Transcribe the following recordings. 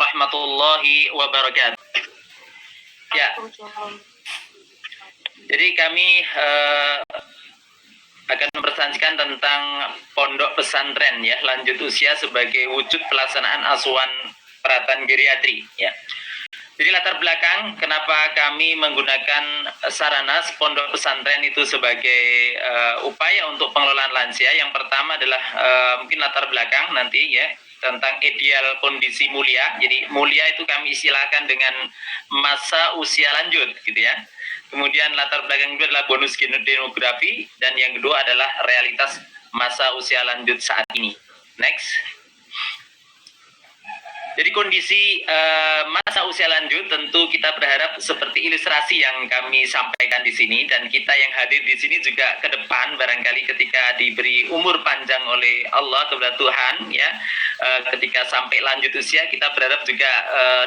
warahmatullahi wabarakatuh. Ya, jadi kami akan mempersaksikan tentang pondok pesantren ya, lanjut usia sebagai wujud pelaksanaan asuhan perhatian geriatri ya. Jadi latar belakang kenapa kami menggunakan sarana pondok pesantren itu sebagai upaya untuk pengelolaan lansia. Yang pertama adalah mungkin latar belakang nanti ya tentang ideal kondisi mulia. Jadi mulia itu kami istilahkan dengan masa usia lanjut gitu ya. Kemudian latar belakang itu adalah bonus demografi, dan yang kedua adalah realitas masa usia lanjut saat ini. Next. Jadi kondisi masa usia lanjut tentu kita berharap seperti ilustrasi yang kami sampaikan di sini, dan kita yang hadir di sini juga ke depan barangkali ketika diberi umur panjang oleh Allah kepada Tuhan ya, ketika sampai lanjut usia kita berharap juga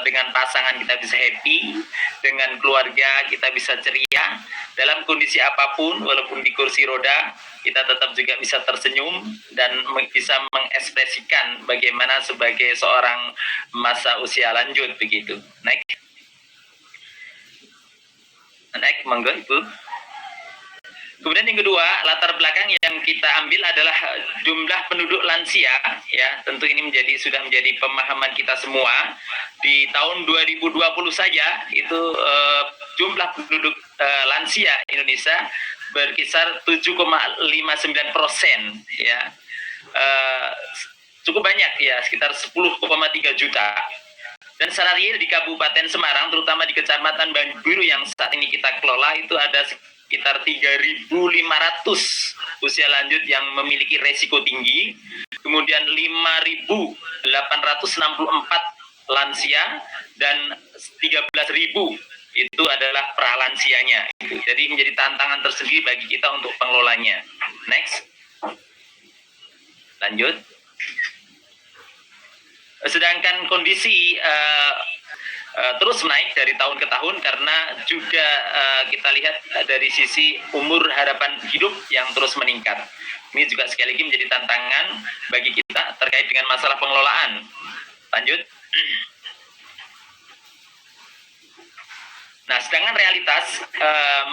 dengan pasangan kita bisa happy, dengan keluarga kita bisa ceria, dalam kondisi apapun walaupun di kursi roda kita tetap juga bisa tersenyum dan bisa mengekspresikan bagaimana sebagai seorang masa usia lanjut begitu. Naik, monggo Ibu. Kemudian yang kedua, latar belakang yang kita ambil adalah jumlah penduduk lansia ya. Tentu ini sudah menjadi pemahaman kita semua. Di tahun 2020 saja itu jumlah penduduk lansia Indonesia berkisar 7,59% ya. Cukup banyak ya, sekitar 10,3 juta. Dan secara real di Kabupaten Semarang, terutama di Kecamatan Banyu yang saat ini kita kelola, itu ada sekitar 3.500 usia lanjut yang memiliki resiko tinggi. Kemudian 5.864 lansia dan 13.000 itu adalah pralansianya. Jadi menjadi tantangan tersendiri bagi kita untuk pengelolanya. Next. Lanjut. Sedangkan kondisi terus naik dari tahun ke tahun karena juga kita lihat dari sisi umur harapan hidup yang terus meningkat. Ini juga sekali lagi menjadi tantangan bagi kita terkait dengan masalah pengelolaan. Lanjut. Nah, sedangkan realitas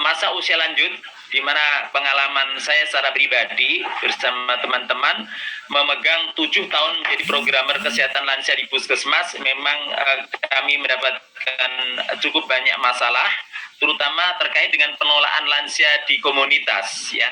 masa usia lanjut, di mana pengalaman saya secara pribadi bersama teman-teman memegang 7 tahun menjadi programmer kesehatan lansia di Puskesmas, memang kami mendapatkan cukup banyak masalah, terutama terkait dengan pengelolaan lansia di komunitas ya.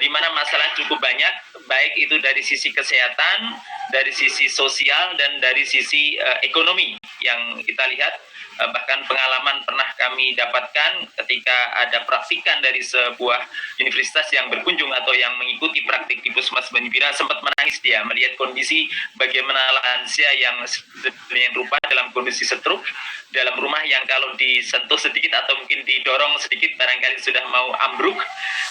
Di mana masalah cukup banyak, baik itu dari sisi kesehatan, dari sisi sosial, dan dari sisi ekonomi yang kita lihat. Bahkan pengalaman pernah kami dapatkan ketika ada praktikan dari sebuah universitas yang berkunjung atau yang mengikuti praktik di Puskesmas Banyubira, sempat menangis dia melihat kondisi bagaimana lansia yang sedemikian rupa dalam kondisi stroke, dalam rumah yang kalau disentuh sedikit atau mungkin didorong sedikit barangkali sudah mau ambruk,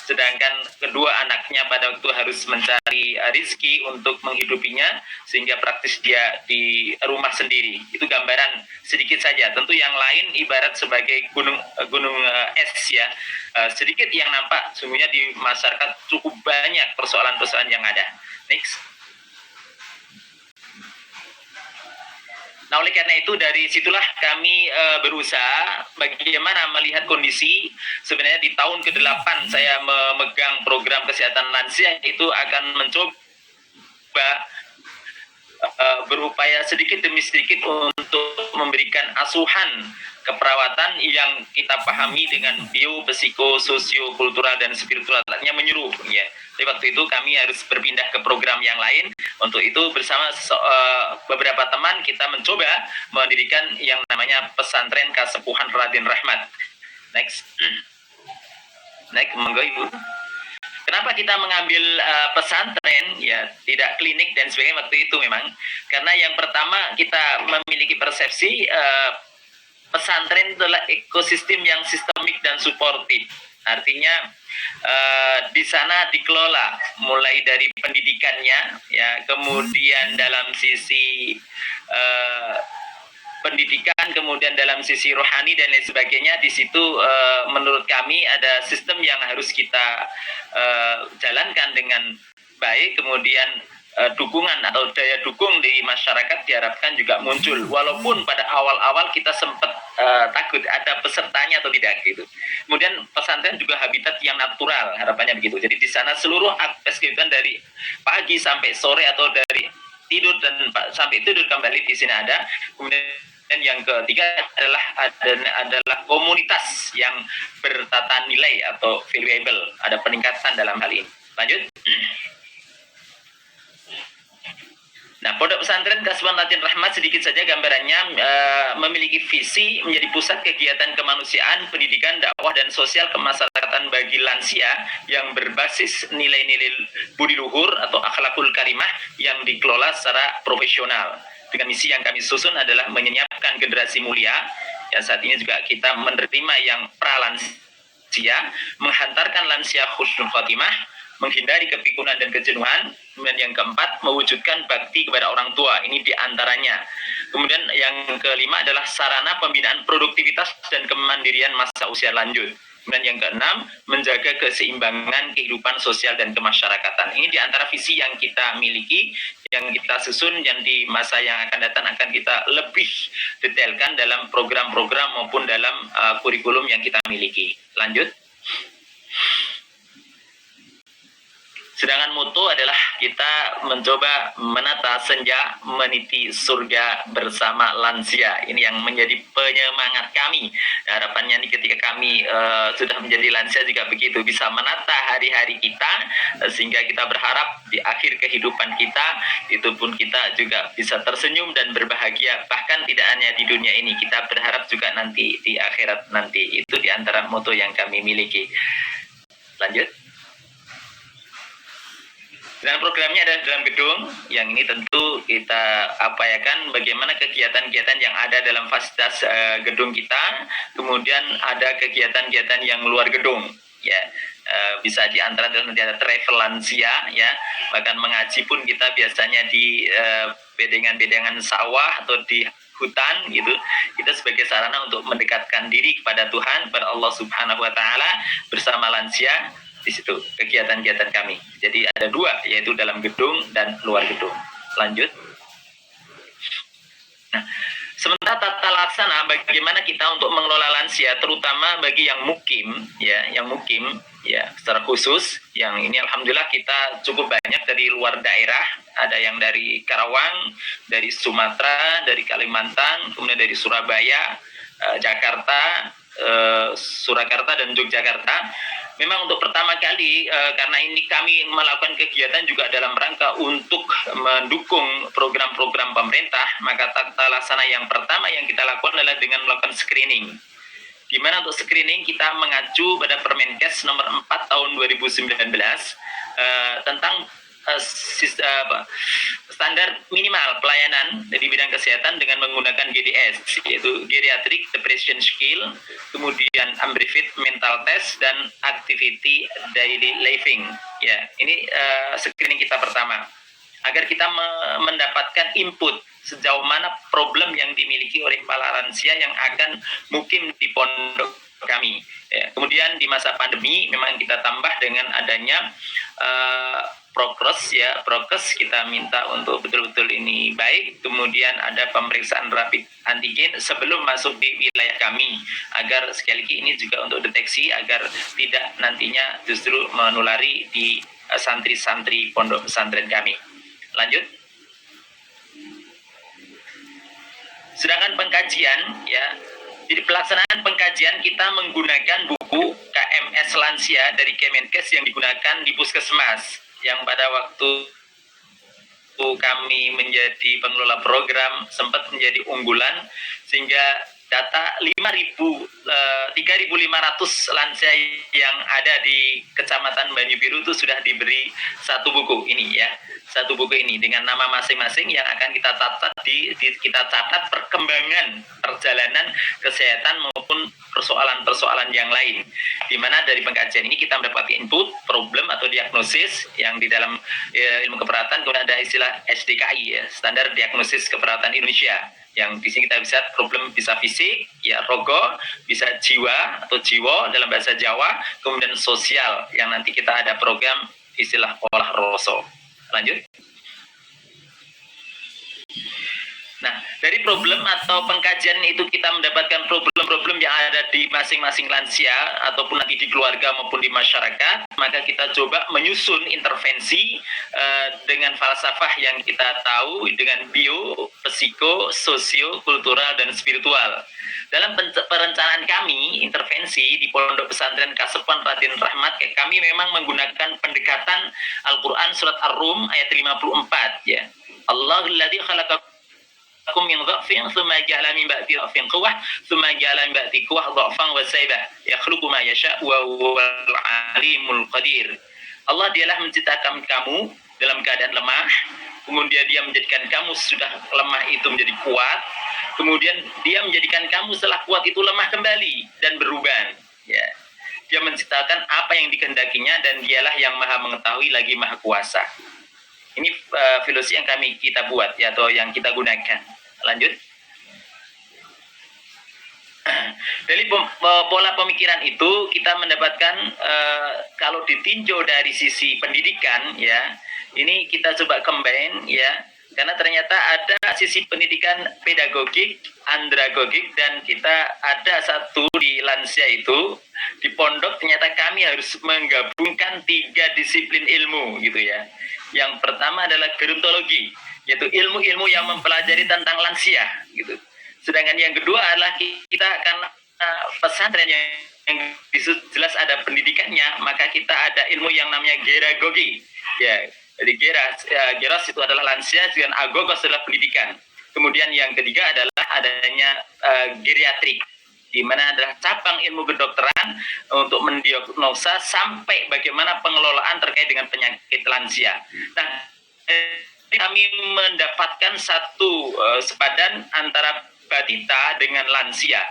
sedangkan kedua anaknya pada waktu harus mencari rezeki untuk menghidupinya sehingga praktis dia di rumah sendiri. Itu gambaran sedikit saja. Tentu yang lain ibarat sebagai gunung es ya. Sedikit yang nampak, sungguhnya di masyarakat cukup banyak persoalan-persoalan yang ada. Next. Nah, oleh karena itu dari situlah kami berusaha bagaimana melihat kondisi. Sebenarnya di tahun ke-8 saya memegang program kesehatan lansia itu akan mencoba berupaya sedikit demi sedikit untuk memberikan asuhan keperawatan yang kita pahami dengan bio, psiko, sosio, kultural, dan spiritual, artinya menyeluruh ya. Jadi waktu itu kami harus berpindah ke program yang lain. Untuk itu bersama beberapa teman kita mencoba mendirikan yang namanya Pesantren Kasepuhan Raden Rahmat. Next. Next, monggo Ibu. Kenapa kita mengambil pesantren, ya tidak klinik dan sebagainya waktu itu memang? Karena yang pertama kita memiliki persepsi pesantren adalah ekosistem yang sistemik dan suportif. Artinya di sana dikelola mulai dari pendidikannya, ya, kemudian dalam sisi pendidikan, kemudian dalam sisi rohani dan lain sebagainya. Di situ menurut kami ada sistem yang harus kita jalankan dengan baik. Kemudian dukungan atau daya dukung di masyarakat diharapkan juga muncul, walaupun pada awal-awal kita sempat takut ada pesertanya atau tidak gitu. Kemudian pesantren juga habitat yang natural, harapannya begitu. Jadi di sana seluruh aktivitas kegiatan dari pagi sampai sore atau dari tidur dan sampai tidur kembali di sini ada. Kemudian yang ketiga adalah komunitas yang bertata nilai atau valuable, ada peningkatan dalam hal ini. Lanjut. Nah, Pondok Pesantren Kasuan Latin Rahmat sedikit saja gambarannya memiliki visi menjadi pusat kegiatan kemanusiaan, pendidikan, dakwah, dan sosial kemasyarakatan bagi lansia yang berbasis nilai-nilai budi luhur atau akhlakul karimah yang dikelola secara profesional. Dengan misi yang kami susun adalah menyenyapkan generasi mulia, yang saat ini juga kita menerima yang pralansia, menghantarkan lansia husnul khotimah, menghindari kepikunan dan kejenuhan. Kemudian yang keempat, mewujudkan bakti kepada orang tua. Ini diantaranya. Kemudian yang kelima adalah sarana pembinaan produktivitas dan kemandirian masa usia lanjut. Kemudian yang keenam, menjaga keseimbangan kehidupan sosial dan kemasyarakatan. Ini diantara visi yang kita miliki, yang kita susun, yang di masa yang akan datang akan kita lebih detailkan dalam program-program maupun dalam kurikulum yang kita miliki. Lanjut. Sedangkan moto adalah kita mencoba menata senja, meniti surga bersama lansia. Ini yang menjadi penyemangat kami. Harapannya nih ketika kami sudah menjadi lansia juga begitu, bisa menata hari-hari kita, sehingga kita berharap di akhir kehidupan kita, itu pun kita juga bisa tersenyum dan berbahagia. Bahkan tidak hanya di dunia ini, kita berharap juga nanti di akhirat nanti. Itu di antara moto yang kami miliki. Lanjut. Dan programnya ada dalam gedung, yang ini tentu kita upayakan bagaimana kegiatan-kegiatan yang ada dalam fasilitas gedung kita, kemudian ada kegiatan-kegiatan yang luar gedung, ya. Bisa diantara dalam travel lansia, ya, bahkan mengaji pun kita biasanya di bedengan-bedengan sawah atau di hutan gitu. Kita sebagai sarana untuk mendekatkan diri kepada Tuhan, kepada Allah Subhanahu wa taala bersama lansia. Di situ kegiatan-kegiatan kami. Jadi ada dua, yaitu dalam gedung dan luar gedung. Lanjut. Nah, sementara tata laksana bagaimana kita untuk mengelola lansia, terutama bagi yang mukim, ya, secara khusus, yang ini alhamdulillah kita cukup banyak dari luar daerah, ada yang dari Karawang, dari Sumatera, dari Kalimantan, kemudian dari Surabaya, Jakarta, Surakarta dan Yogyakarta. Memang untuk pertama kali, karena ini kami melakukan kegiatan juga dalam rangka untuk mendukung program-program pemerintah, maka tata laksana yang pertama yang kita lakukan adalah dengan melakukan screening. Di mana untuk screening kita mengacu pada Permenkes nomor 4 tahun 2019 tentang standar minimal pelayanan di bidang kesehatan dengan menggunakan GDS, yaitu Geriatric Depression Skill, kemudian Ambrifit Mental Test, dan Activity Daily Living. Ya, ini screening kita pertama, agar kita mendapatkan input sejauh mana problem yang dimiliki oleh para lansia yang akan mukim di pondok kami. Ya, kemudian di masa pandemi memang kita tambah dengan adanya prokes kita minta untuk betul-betul ini baik. Kemudian ada pemeriksaan rapid antigen sebelum masuk di wilayah kami, agar sekali lagi ini juga untuk deteksi agar tidak nantinya justru menulari di santri-santri pondok pesantren kami. Lanjut. Sedangkan pengkajian, ya, jadi pelaksanaan pengkajian kita menggunakan buku KMS Lansia dari Kemenkes yang digunakan di puskesmas, yang pada waktu kami menjadi pengelola program sempat menjadi unggulan, sehingga data 3.500 lansia yang ada di Kecamatan Banyu Biru itu sudah diberi satu buku ini, ya, satu buku ini dengan nama masing-masing yang akan kita catat perkembangan perjalanan kesehatan maupun persoalan-persoalan yang lain. Di mana dari pengkajian ini kita mendapat input problem atau diagnosis yang di dalam ilmu keperawatan, kemudian ada istilah SDKI, ya, Standar Diagnosis Keperawatan Indonesia. Yang di sini kita bisa problem bisa fisik, ya, rogo, bisa jiwa atau jiwo dalam bahasa Jawa, kemudian sosial yang nanti kita ada program istilah olah roso. Lanjut. Nah, dari problem atau pengkajian itu kita mendapatkan problem-problem yang ada di masing-masing lansia ataupun nanti di keluarga maupun di masyarakat, maka kita coba menyusun intervensi dengan falsafah yang kita tahu dengan bio, psiko, sosio, kultural, dan spiritual. Dalam perencanaan kami, intervensi di Pondok Pesantren Kasepuan Raden Rahmat, kami memang menggunakan pendekatan Al-Quran Surat Ar-Rum ayat 54 ya. Allahulladzi khalaqakum min dha'fin thumma ja'ala min ba'di dha'fin quwwah thumma ja'ala min ba'di quwwah dha'fan wa saybah yakhluqu ma yasha wa huwal alimul qadir. Allah dialah menciptakan kamu dalam keadaan lemah, kemudian dia menjadikan kamu sudah lemah itu menjadi kuat, kemudian dia menjadikan kamu setelah kuat itu lemah kembali dan berubah ya. Dia menciptakan apa yang dikehendakinya dan dialah yang maha mengetahui lagi maha kuasa. Ini filosofi yang kita buat ya, atau yang kita gunakan. Lanjut. Dari pola pemikiran itu kita mendapatkan kalau ditinjau dari sisi pendidikan ya, ini kita coba combine ya, karena ternyata ada sisi pendidikan pedagogik, andragogik, dan kita ada satu di lansia itu di pondok ternyata kami harus menggabungkan 3 disiplin ilmu gitu ya. Yang pertama adalah gerontologi, yaitu ilmu-ilmu yang mempelajari tentang lansia gitu. Sedangkan yang kedua adalah kita karena pesantren yang jelas ada pendidikannya, maka kita ada ilmu yang namanya geragogi ya. Jadi geros itu adalah lansia dan agogos adalah pendidikan. Kemudian yang ketiga adalah adanya geriatrik, di mana adalah cabang ilmu kedokteran untuk mendiagnosa sampai bagaimana pengelolaan terkait dengan penyakit lansia. Nah, kami mendapatkan satu sepadan antara batita dengan lansia,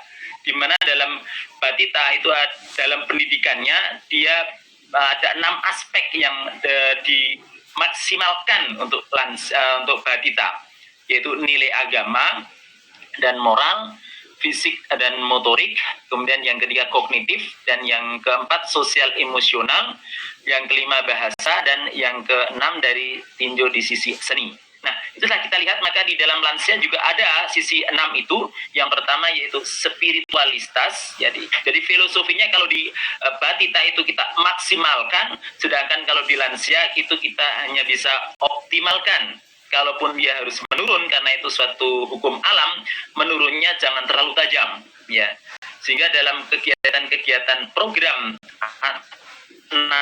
di mana dalam batita itu dalam pendidikannya dia ada 6 aspek yang dimaksimalkan untuk batita, yaitu nilai agama dan moral, fisik dan motorik, kemudian yang ketiga kognitif, dan yang keempat sosial emosional, yang kelima bahasa, dan yang keenam dari tinjau di sisi seni. Nah, itulah kita lihat, maka di dalam lansia juga ada sisi 6 itu. Yang pertama yaitu spiritualitas. Jadi filosofinya kalau di batita itu kita maksimalkan, sedangkan kalau di lansia itu kita hanya bisa optimalkan. Kalaupun dia harus menurun karena itu suatu hukum alam, menurunnya jangan terlalu tajam ya. Sehingga dalam kegiatan-kegiatan program 6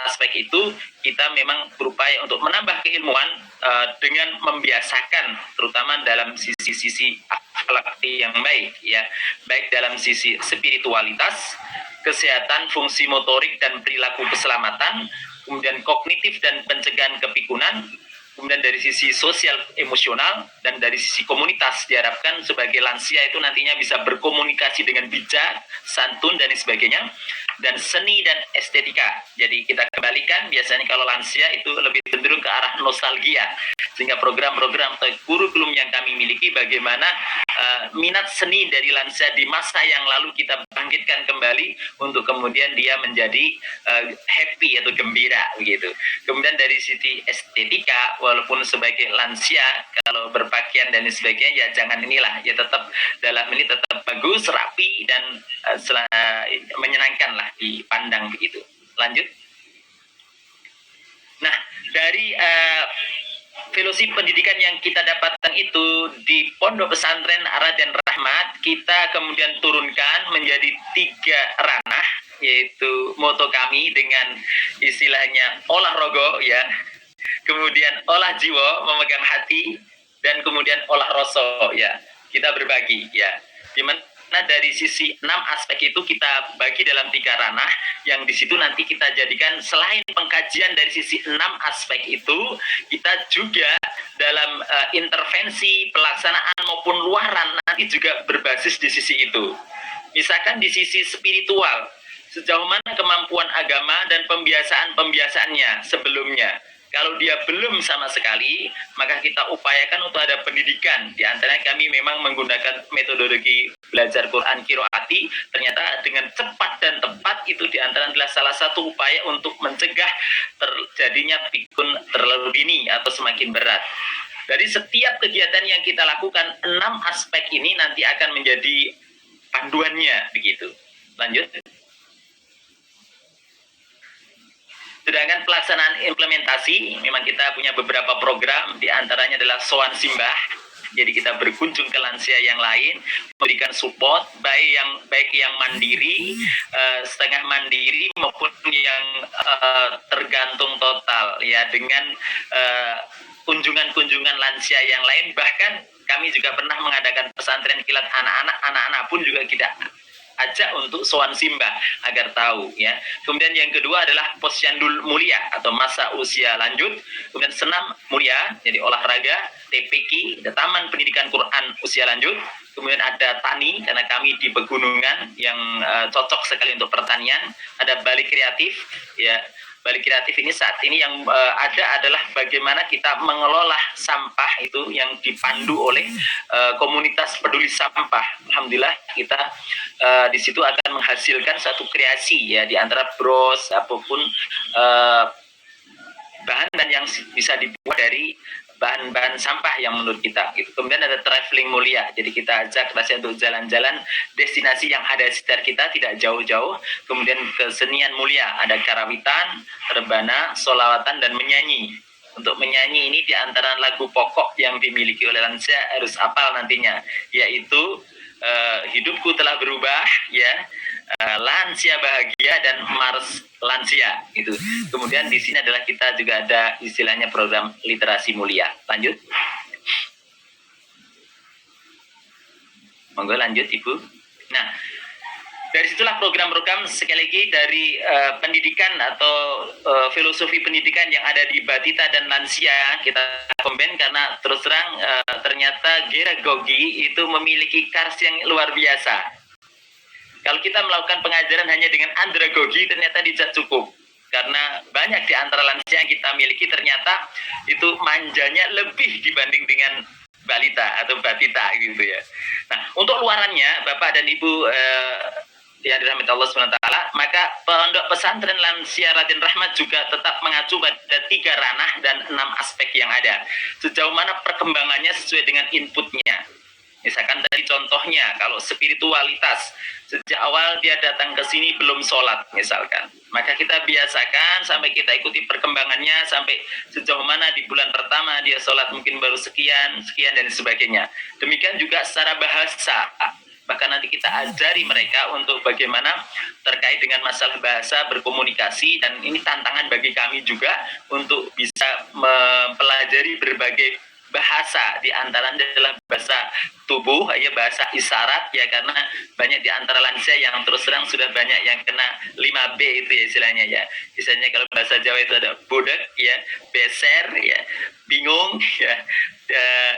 aspek itu kita memang berupaya untuk menambah keilmuan dengan membiasakan, terutama dalam sisi-sisi akhlak yang baik ya, baik dalam sisi spiritualitas, kesehatan, fungsi motorik dan perilaku keselamatan, kemudian kognitif dan pencegahan kepikunan, kemudian dari sisi sosial emosional, dan dari sisi komunitas diharapkan sebagai lansia itu nantinya bisa berkomunikasi dengan bijak, santun dan sebagainya, dan seni dan estetika. Jadi kita kembalikan, biasanya kalau lansia itu lebih cenderung ke arah nostalgia, sehingga program-program atau kurikulum yang kami miliki bagaimana minat seni dari lansia di masa yang lalu kita bangkitkan kembali untuk kemudian dia menjadi happy atau gembira begitu. Kemudian dari sisi estetika, walaupun sebagai lansia kalau berpakaian dan sebagainya ya jangan inilah, ya tetap dalam ini tetap bagus, rapi, dan menyenangkan lah dipandang begitu. Lanjut. Nah, dari filosofi pendidikan yang kita dapatkan itu di Pondok Pesantren Raden Rahmat, kita kemudian turunkan menjadi 3 ranah, yaitu moto kami dengan istilahnya olah rogo ya, kemudian olah jiwa memegang hati, dan kemudian olah rasa ya, kita berbagi ya, dimana dari sisi 6 aspek itu kita bagi dalam 3 ranah, yang di situ nanti kita jadikan selain pengkajian dari sisi 6 aspek itu, kita juga dalam intervensi pelaksanaan maupun luaran nanti juga berbasis di sisi itu. Misalkan di sisi spiritual, sejauh mana kemampuan agama dan pembiasaannya sebelumnya. Kalau dia belum sama sekali, maka kita upayakan untuk ada pendidikan. Di antaranya kami memang menggunakan metodologi belajar Quran Qiraati. Ternyata dengan cepat dan tepat itu di antara adalah salah satu upaya untuk mencegah terjadinya pikun terlalu dini atau semakin berat. Dari setiap kegiatan yang kita lakukan, 6 aspek ini nanti akan menjadi panduannya, begitu. Lanjut. Sedangkan pelaksanaan implementasi, memang kita punya beberapa program, diantaranya adalah sowan simbah. Jadi kita berkunjung ke lansia yang lain, memberikan support baik yang mandiri, setengah mandiri maupun yang tergantung total ya, dengan kunjungan-kunjungan lansia yang lain. Bahkan kami juga pernah mengadakan pesantren kilat anak-anak pun juga kita ajak untuk sowan simbah agar tahu ya. Kemudian yang kedua adalah posyandu mulia atau masa usia lanjut. Kemudian senam mulia, jadi olahraga, TPQ, Taman Pendidikan Quran usia lanjut. Kemudian ada tani, karena kami di pegunungan yang cocok sekali untuk pertanian. Ada balik kreatif ya. Balik kreatif ini saat ini yang ada adalah bagaimana kita mengelola sampah itu yang dipandu oleh komunitas peduli sampah. Alhamdulillah kita di situ akan menghasilkan satu kreasi ya, di antara bros apapun bahan dan yang bisa dibuat dari bahan-bahan sampah yang menurut kita gitu. Kemudian ada traveling mulia, jadi kita ajak rakyat untuk jalan-jalan destinasi yang ada di sekitar kita, tidak jauh-jauh. Kemudian kesenian mulia, ada karawitan, rebana, solawatan, dan menyanyi. Untuk menyanyi ini di antara lagu pokok yang dimiliki oleh lansia harus hafal nantinya, yaitu hidupku telah berubah ya, lansia bahagia, dan Mars lansia itu. Kemudian di sini adalah kita juga ada istilahnya program literasi mulia. Lanjut. Monggo lanjut Ibu. Nah, dari situlah program-program sekali lagi dari pendidikan atau filosofi pendidikan yang ada di Batita dan lansia kita combine, karena terus terang ternyata Geragogi itu memiliki kars yang luar biasa. Kalau kita melakukan pengajaran hanya dengan andragogi ternyata tidak cukup, karena banyak di antara lansia yang kita miliki ternyata itu manjanya lebih dibanding dengan balita atau batita gitu ya. Nah, untuk luarannya Bapak dan Ibu yang dirahmati Allah SWT, maka pondok pesantren lansia Raden Rahmat juga tetap mengacu pada 3 ranah dan 6 aspek yang ada. Sejauh mana perkembangannya sesuai dengan inputnya. Misalkan tadi contohnya, kalau spiritualitas, sejak awal dia datang ke sini belum sholat misalkan, maka kita biasakan sampai kita ikuti perkembangannya sampai sejauh mana di bulan pertama dia sholat mungkin baru sekian dan sebagainya. Demikian juga secara bahasa, bahkan nanti kita ajari mereka untuk bagaimana terkait dengan masalah bahasa, berkomunikasi, dan ini tantangan bagi kami juga untuk bisa mempelajari berbagai bahasa, di antaranya adalah bahasa tubuh ya, bahasa isyarat ya, karena banyak di antara lansia yang terus terang sudah banyak yang kena 5B itu ya istilahnya ya. Misalnya kalau bahasa Jawa itu ada budek ya, beser ya, bingung ya,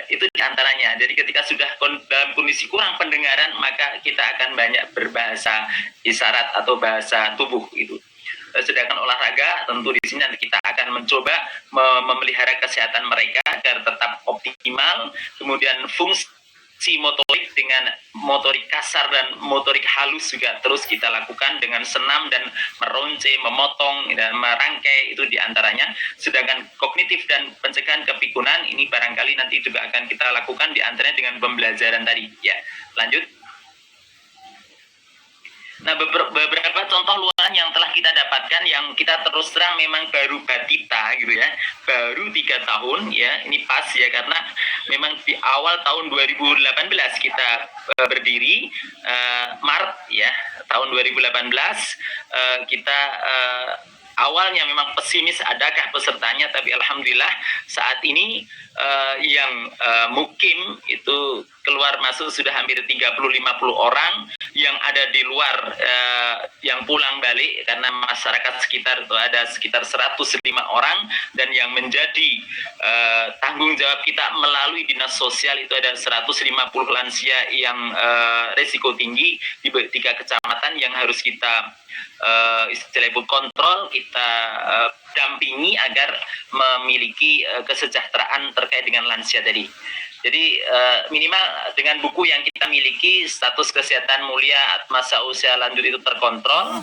itu di antaranya. Jadi ketika sudah dalam kondisi kurang pendengaran, maka kita akan banyak berbahasa isyarat atau bahasa tubuh itu. Sedangkan olahraga tentu di sini nanti kita akan mencoba memelihara kesehatan mereka agar tetap optimal. Kemudian fungsi motorik dengan motorik kasar dan motorik halus juga terus kita lakukan dengan senam dan meronce, memotong dan merangkai, itu diantaranya. Sedangkan kognitif dan pencegahan kepikunan ini barangkali nanti juga akan kita lakukan diantaranya dengan pembelajaran tadi ya. Lanjut. Nah, beberapa contoh luaran yang telah kita dapatkan yang kita terus terang memang baru batita gitu ya, baru 3 tahun ya, ini pas ya, karena memang di awal tahun 2018 kita berdiri, Maret ya, tahun 2018 kita awalnya memang pesimis adakah pesertanya, tapi alhamdulillah saat ini yang mukim itu keluar masuk sudah hampir 30-50 orang, yang ada di luar yang pulang balik karena masyarakat sekitar itu ada sekitar 105 orang, dan yang menjadi tanggung jawab kita melalui dinas sosial itu ada 150 lansia yang resiko tinggi di 3 kecamatan yang harus kita istilahnya kontrol, kita dampingi agar memiliki kesejahteraan terkait dengan lansia tadi. Jadi minimal dengan buku yang kita miliki, status kesehatan mulia masa usia lanjut itu terkontrol.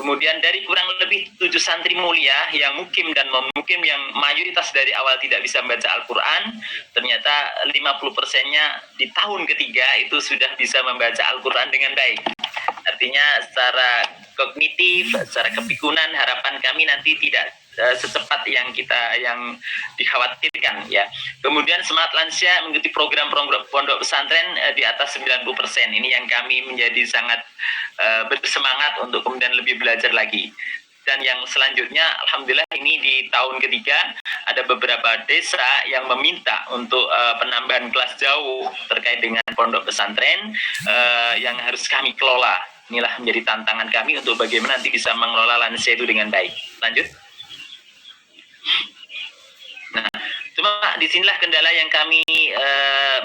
Kemudian dari kurang lebih 7 santri mulia yang mukim dan memukim yang mayoritas dari awal tidak bisa membaca Al-Quran, ternyata 50%-nya di tahun ketiga itu sudah bisa membaca Al-Quran dengan baik. Artinya secara kognitif, secara kepikunan, harapan kami nanti tidak secepat yang dikhawatirkan ya. Kemudian semangat lansia mengikuti program-program pondok pesantren di atas 90%. Ini yang kami menjadi sangat bersemangat untuk kemudian lebih belajar lagi. Dan yang selanjutnya, alhamdulillah ini di tahun ketiga ada beberapa desa yang meminta untuk penambahan kelas jauh terkait dengan pondok pesantren yang harus kami kelola. Inilah menjadi tantangan kami untuk bagaimana nanti bisa mengelola lansia itu dengan baik. Lanjut. Nah, cuma disinilah kendala yang kami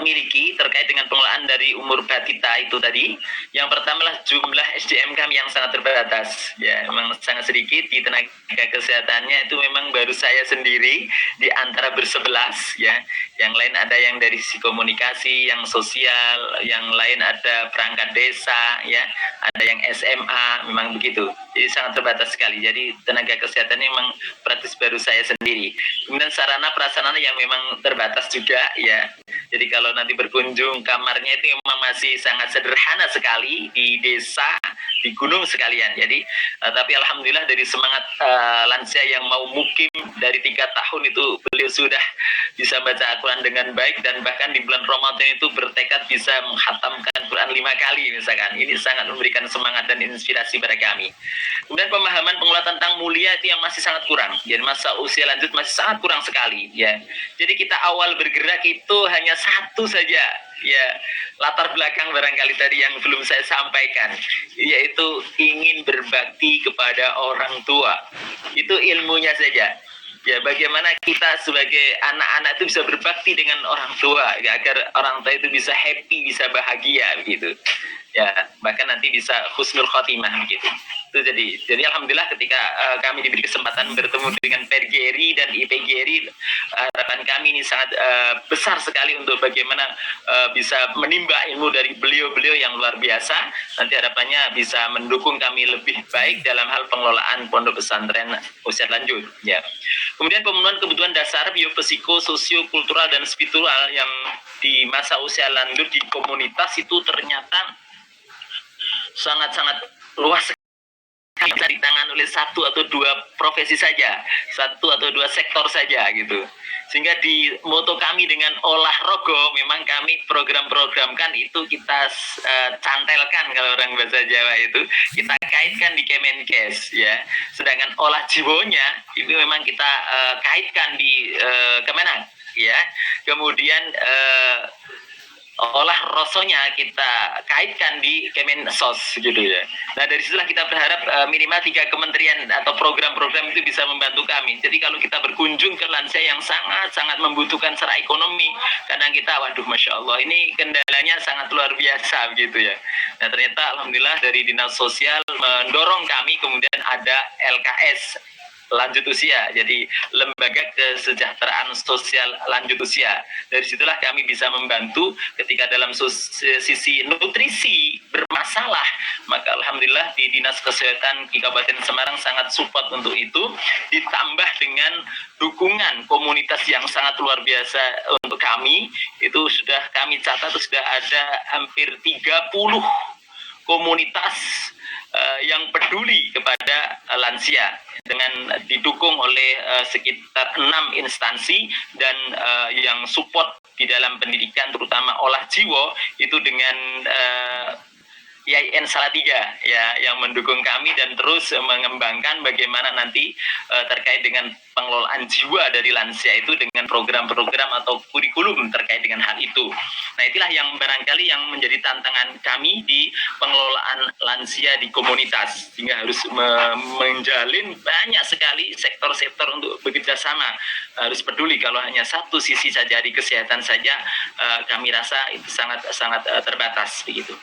miliki terkait dengan pengelolaan dari umur batita itu tadi. Yang pertama lah jumlah SDM kami yang sangat terbatas. Ya, memang sangat sedikit di tenaga kesehatannya itu memang baru saya sendiri di antara bersebelas ya. Yang lain ada yang dari sisi komunikasi, yang sosial, yang lain ada perangkat desa ya, ada yang SMA, memang begitu. Jadi sangat terbatas sekali. Jadi tenaga kesehatan memang praktis baru saya sendiri. Kemudian sarana prasarana yang memang terbatas juga ya. Jadi kalau nanti berkunjung kamarnya itu memang masih sangat sederhana sekali di desa, di gunung sekalian. Jadi tapi alhamdulillah dari semangat lansia yang mau mukim dari 3 tahun itu beliau sudah bisa baca Al-Quran dengan baik, dan bahkan di bulan Ramadan itu bertekad bisa menghatamkan Quran 5 kali misalkan. Ini sangat memberikan semangat dan inspirasi pada kami. Kemudian pemahaman pengelola tentang mulia itu yang masih sangat kurang. Jadi masa usia lanjut masih sangat kurang sekali ya. Jadi kita awal bergerak itu hanya satu saja ya, latar belakang barangkali tadi yang belum saya sampaikan, yaitu ingin berbakti kepada orang tua. Itu ilmunya saja ya, bagaimana kita sebagai anak-anak itu bisa berbakti dengan orang tua ya, agar orang tua itu bisa happy, bisa bahagia begitu ya, bahkan nanti bisa husnul khotimah begitu. Itu jadi alhamdulillah ketika kami diberi kesempatan bertemu dengan Pergeri dan IPGeri, harapan kami ini sangat besar sekali untuk bagaimana bisa menimba ilmu dari beliau-beliau yang luar biasa. Nanti harapannya bisa mendukung kami lebih baik dalam hal pengelolaan pondok pesantren usia lanjut ya. Kemudian pemenuhan kebutuhan dasar biopsiko, sosio, kultural dan spiritual yang di masa usia lanjut di komunitas itu ternyata sangat-sangat luas sekali, bisa ditangani oleh 1 atau 2 profesi saja, 1 atau 2 sektor saja gitu. Sehingga di moto kami dengan olah rogo, memang kami program-programkan itu kita cantelkan, kalau orang bahasa Jawa itu kita kaitkan di Kemenkes ya. Sedangkan olah jiwonya itu memang kita kaitkan di Kemenak ya. Kemudian olah rosonya kita kaitkan di Kemensos gitu ya. Nah dari situlah kita berharap minimal 3 kementerian atau program-program itu bisa membantu kami. Jadi kalau kita berkunjung ke lansia yang sangat-sangat membutuhkan secara ekonomi, kadang kita waduh masya Allah ini kendalanya sangat luar biasa begitu ya. Nah ternyata alhamdulillah dari dinas sosial mendorong kami, kemudian ada LKS lanjut usia, jadi lembaga kesejahteraan sosial lanjut usia. Dari situlah kami bisa membantu ketika dalam sisi nutrisi bermasalah, maka alhamdulillah di dinas kesehatan di Kabupaten Semarang sangat support untuk itu, ditambah dengan dukungan komunitas yang sangat luar biasa untuk kami. Itu sudah kami catat sudah ada hampir 30 komunitas yang peduli kepada lansia, dengan didukung oleh sekitar 6 instansi, dan yang support di dalam pendidikan terutama olah jiwa itu dengan IAIN Salatiga ya, yang mendukung kami dan terus mengembangkan bagaimana nanti terkait dengan pengelolaan jiwa dari lansia itu dengan program-program atau kurikulum terkait dengan hal itu. Nah itulah yang barangkali yang menjadi tantangan kami di pengelolaan lansia di komunitas, sehingga harus menjalin banyak sekali sektor-sektor untuk bekerja sama, harus peduli. Kalau hanya satu sisi saja di kesehatan saja, kami rasa itu sangat terbatas begitu.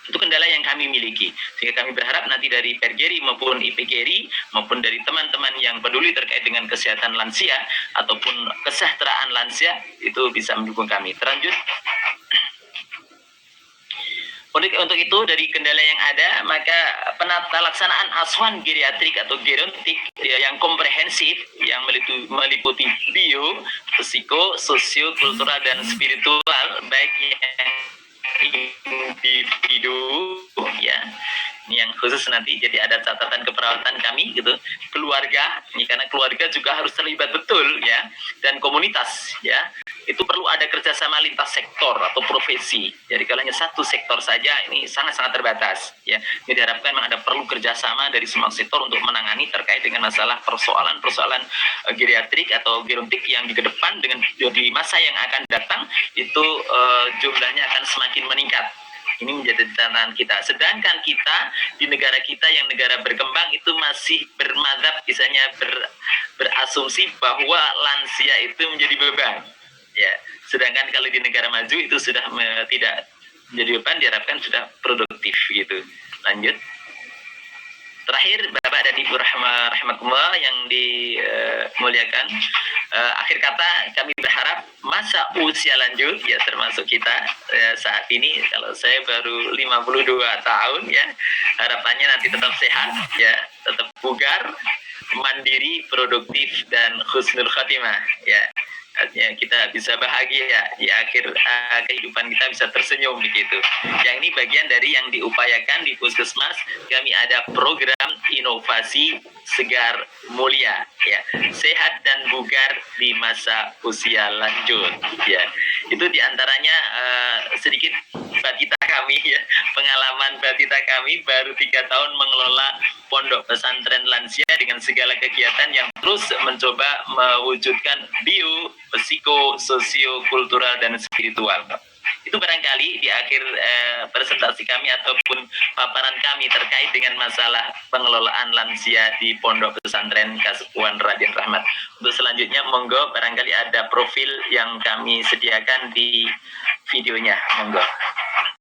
Itu kendala yang kami miliki. Sehingga kami berharap nanti dari Pergeri maupun IPGRI maupun dari teman-teman yang peduli terkait dengan kesehatan lansia ataupun kesejahteraan lansia itu bisa mendukung kami. Terlanjut. Untuk itu dari kendala yang ada, maka penata laksanaan asuhan geriatrik atau gerontik yang komprehensif yang meliputi bio, psiko, sosio, kultural dan spiritual baik yang individu ya. Ini yang khusus nanti, jadi ada catatan keperawatan kami gitu, keluarga, ini karena keluarga juga harus terlibat betul ya, dan komunitas ya, itu perlu ada kerjasama lintas sektor atau profesi. Jadi kalau hanya satu sektor saja ini sangat-sangat terbatas ya. Jadi diharapkan memang ada perlu kerjasama dari semua sektor untuk menangani terkait dengan masalah persoalan-persoalan geriatrik atau gerontik yang di depan dengan di masa yang akan datang itu jumlahnya akan semakin meningkat. Ini menjadi tantangan kita. Sedangkan kita di negara kita yang negara berkembang itu masih bermadzhab, misalnya berasumsi bahwa lansia itu menjadi beban. Ya, sedangkan kalau di negara maju itu sudah tidak menjadi beban, diharapkan sudah produktif gitu. Lanjut. Terakhir, Bapak dan Ibu rahmatullah yang dimuliakan, akhir kata kami berharap masa usia lanjut ya termasuk kita saat ini, kalau saya baru 52 tahun ya, harapannya nanti tetap sehat ya, tetap bugar, mandiri, produktif dan husnul khatimah ya. Artinya kita bisa bahagia di akhir kehidupan kita, bisa tersenyum begitu. Yang ini bagian dari yang diupayakan di Puskesmas. Kami ada program inovasi segar mulia ya, sehat dan bugar di masa usia lanjut ya. Itu diantaranya sedikit batita kami ya, pengalaman batita kami baru 3 tahun mengelola pondok pesantren lansia dengan segala kegiatan yang terus mencoba mewujudkan bio, psiko, sosio, kultural dan spiritual. Itu barangkali di akhir presentasi kami ataupun paparan kami terkait dengan masalah pengelolaan lansia di Pondok Pesantren Kasepuhan Raden Rahmat. Untuk selanjutnya monggo, barangkali ada profil yang kami sediakan di videonya, monggo.